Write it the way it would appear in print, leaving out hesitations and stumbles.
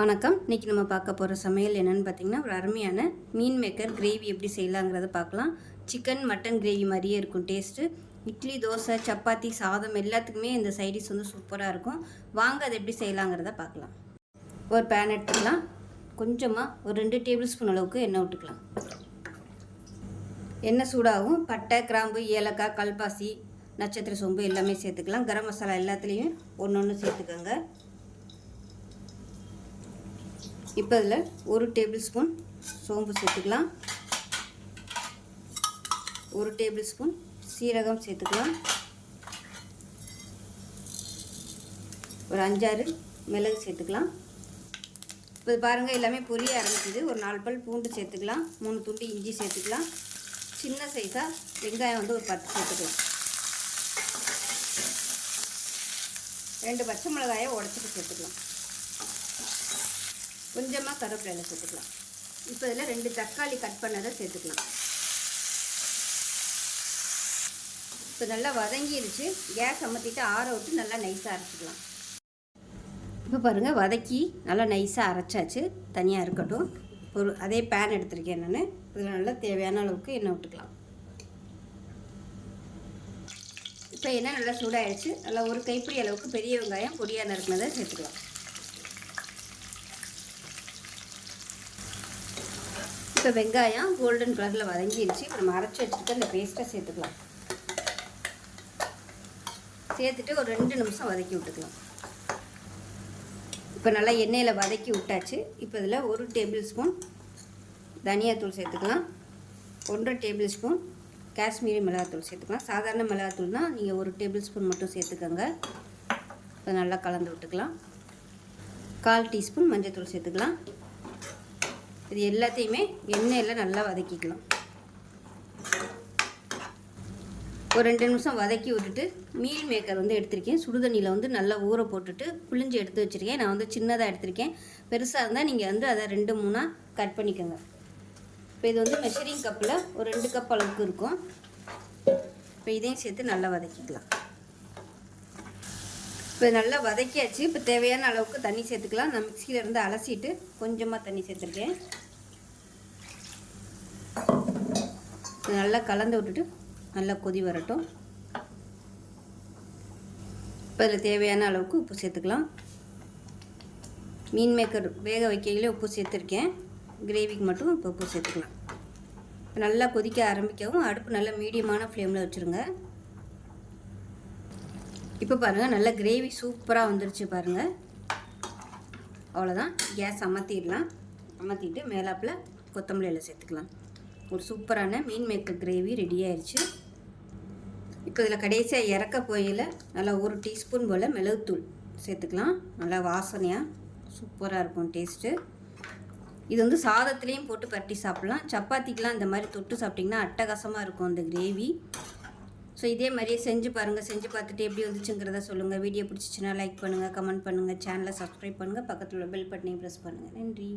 வணக்கம். இன்றைக்கி நம்ம பார்க்க போகிற சமையல் என்னென்னு பார்த்திங்கன்னா, ஒரு அருமையான மீன் மேக்கர் கிரேவி எப்படி செய்யலாங்கிறத பார்க்கலாம். சிக்கன் மட்டன் கிரேவி மாதிரியே இருக்கும் டேஸ்ட்டு. இட்லி, தோசை, சப்பாத்தி, சாதம் எல்லாத்துக்குமே இந்த சைடிஷ் வந்து சூப்பராக இருக்கும். வாங்க அதை எப்படி செய்யலாங்கிறத பார்க்கலாம். ஒரு பேன் எடுத்துக்கலாம். கொஞ்சமாக ஒரு 2 டேபிள் ஸ்பூன் அளவுக்கு எண்ணெய் விட்டுக்கலாம். எண்ணெய் சூடாகும். பட்டை, கிராம்பு, ஏலக்காய், கல்பாசி, நட்சத்திர சோம்பு எல்லாமே சேர்த்துக்கலாம். கரம் மசாலா எல்லாத்துலேயும் ஒன்று சேர்த்துக்கோங்க. இப்போ இதில் 1 டேபிள் ஸ்பூன் சோம்பு சேர்த்துக்கலாம். 1 டேபிள் ஸ்பூன் சீரகம் சேர்த்துக்கலாம். ஒரு 5-6 மிளகு சேர்த்துக்கலாம். இப்போ பாருங்கள் எல்லாமே பொரிய ஆரம்பிக்குது. ஒரு 4 பல் பூண்டு சேர்த்துக்கலாம். 3 துண்டு இஞ்சி சேர்த்துக்கலாம். சின்ன சைஸாக வெங்காயம் வந்து ஒரு 10 சேர்த்துக்கலாம். 2 பச்சை மிளகாயை உடச்சிட்டு சேர்த்துக்கலாம். கொஞ்சமாக கருவேப்பிலை சேர்த்துக்கலாம். இப்போ இதில் 2 தக்காளி கட் பண்ணதை சேர்த்துக்கலாம். இப்போ நல்லா வதங்கிடுச்சு. கேஸ் அமர்த்திட்டு ஆற விட்டு நல்லா நைஸாக அரைச்சிக்கலாம். இப்போ பாருங்கள் வதக்கி நல்லா நைஸாக அரைச்சாச்சு. தனியாக இருக்கட்டும். ஒரு அதே பேன் எடுத்துருக்கேன் நான். இதில் நல்லா தேவையான அளவுக்கு எண்ணெய் விட்டுக்கலாம். இப்போ எண்ணெய் நல்லா சூடாகிடுச்சு. நல்லா ஒரு கைப்பிடி அளவுக்கு பெரிய வெங்காயம் பொடியாக நறுக்கினதை சேர்த்துக்கலாம். இப்போ வெங்காயம் கோல்டன் கலரில் வதங்கிடுச்சு. இப்போ நம்ம அரைச்சி வச்சுட்டு அந்த பேஸ்ட்டை சேர்த்துக்கலாம். சேர்த்துட்டு ஒரு 2 நிமிஷம் வதக்கி விட்டுக்கலாம். இப்போ நல்லா எண்ணெயில் வதக்கி விட்டாச்சு. இப்போ இதில் 1 டேபிள் ஸ்பூன் தனியாத்தூள் சேர்த்துக்கலாம். 1 டேபிள் ஸ்பூன் காஷ்மீரி மிளகாத்தூள் சேர்த்துக்கலாம். சாதாரண மிளகாத்தூள் தான், நீங்கள் 1 டேபிள் ஸ்பூன் மட்டும் சேர்த்துக்கோங்க. இப்போ நல்லா கலந்து விட்டுக்கலாம். 1/4 டீஸ்பூன் மஞ்சள் சேர்த்துக்கலாம். இது எல்லாத்தையுமே எண்ணெயில் நல்லா வதக்கிக்கலாம். ஒரு 2 நிமிஷம் வதக்கி விட்டுட்டு மீல் மேக்கர் வந்து எடுத்திருக்கேன். சுடுதண்ணியில் வந்து நல்லா ஊற போட்டுட்டு புளிஞ்சு எடுத்து வச்சுருக்கேன். நான் வந்து சின்னதாக எடுத்திருக்கேன். பெருசாக இருந்தால் நீங்கள் வந்து அதை 2-3 கட் பண்ணிக்கோங்க. இப்போ இது வந்து மெஷரிங் கப்பில் ஒரு 2 கப் அளவுக்கு இருக்கும். இப்போ இதையும் சேர்த்து நல்லா வதக்கிக்கலாம். இப்போ நல்லா வதக்கியாச்சு. இப்போ தேவையான அளவுக்கு தண்ணி சேர்த்துக்கலாம். நான் மிக்சியில் இருந்து அலசிட்டு கொஞ்சமாக தண்ணி சேர்த்துருக்கேன். நல்லா கலந்து விட்டுட்டு நல்லா கொதி வரட்டும். இப்போ இதில் தேவையான அளவுக்கு உப்பு சேர்த்துக்கலாம். மீன் மேக்கர் வேக வைக்கையிலே உப்பு சேர்த்துருக்கேன். கிரேவிக்கு மட்டும் இப்போ உப்பு சேர்த்துக்கலாம். நல்லா கொதிக்க ஆரம்பிக்கவும் அடுப்பு நல்லா மீடியமான ஃப்ளேமில் வச்சுருங்க. இப்போ பாருங்கள் நல்லா கிரேவி சூப்பராக வந்துருச்சு பாருங்கள். அவ்வளோதான். கேஸ் அமர்த்திடலாம். அமர்த்திட்டு மேலாப்பில் கொத்தமல்லி எல்லாம் சேர்த்துக்கலாம். ஒரு சூப்பரான மீன் மேக்கர் கிரேவி ரெடி ஆயிடுச்சு. இப்போ இதில் கடைசியாக இறக்க போயில் நல்லா 1 டீஸ்பூன் போல் மிளகுத்தூள் சேர்த்துக்கலாம். நல்லா வாசனையாக சூப்பராக இருக்கும் டேஸ்ட்டு. இது வந்து சாதத்துலேயும் போட்டு பரட்டி சாப்பிட்லாம். சப்பாத்திக்கெலாம் இந்த மாதிரி தொட்டு சாப்பிட்டிங்கன்னா அட்டகாசமாக இருக்கும் அந்த கிரேவி. ஸோ இதே மாதிரியே செஞ்சு பாருங்கள். செஞ்சு பார்த்துட்டு எப்படி வந்துச்சுங்கிறத சொல்லுங்கள். வீடியோ பிடிச்சிச்சின்னா லைக் பண்ணுங்கள், கமெண்ட் பண்ணுங்கள், சேனலை சப்ஸ்கிரைப் பண்ணுங்கள், பக்கத்தில் உள்ள பெல் பட்டனையும் ப்ரெஸ் பண்ணுங்கள். நன்றி.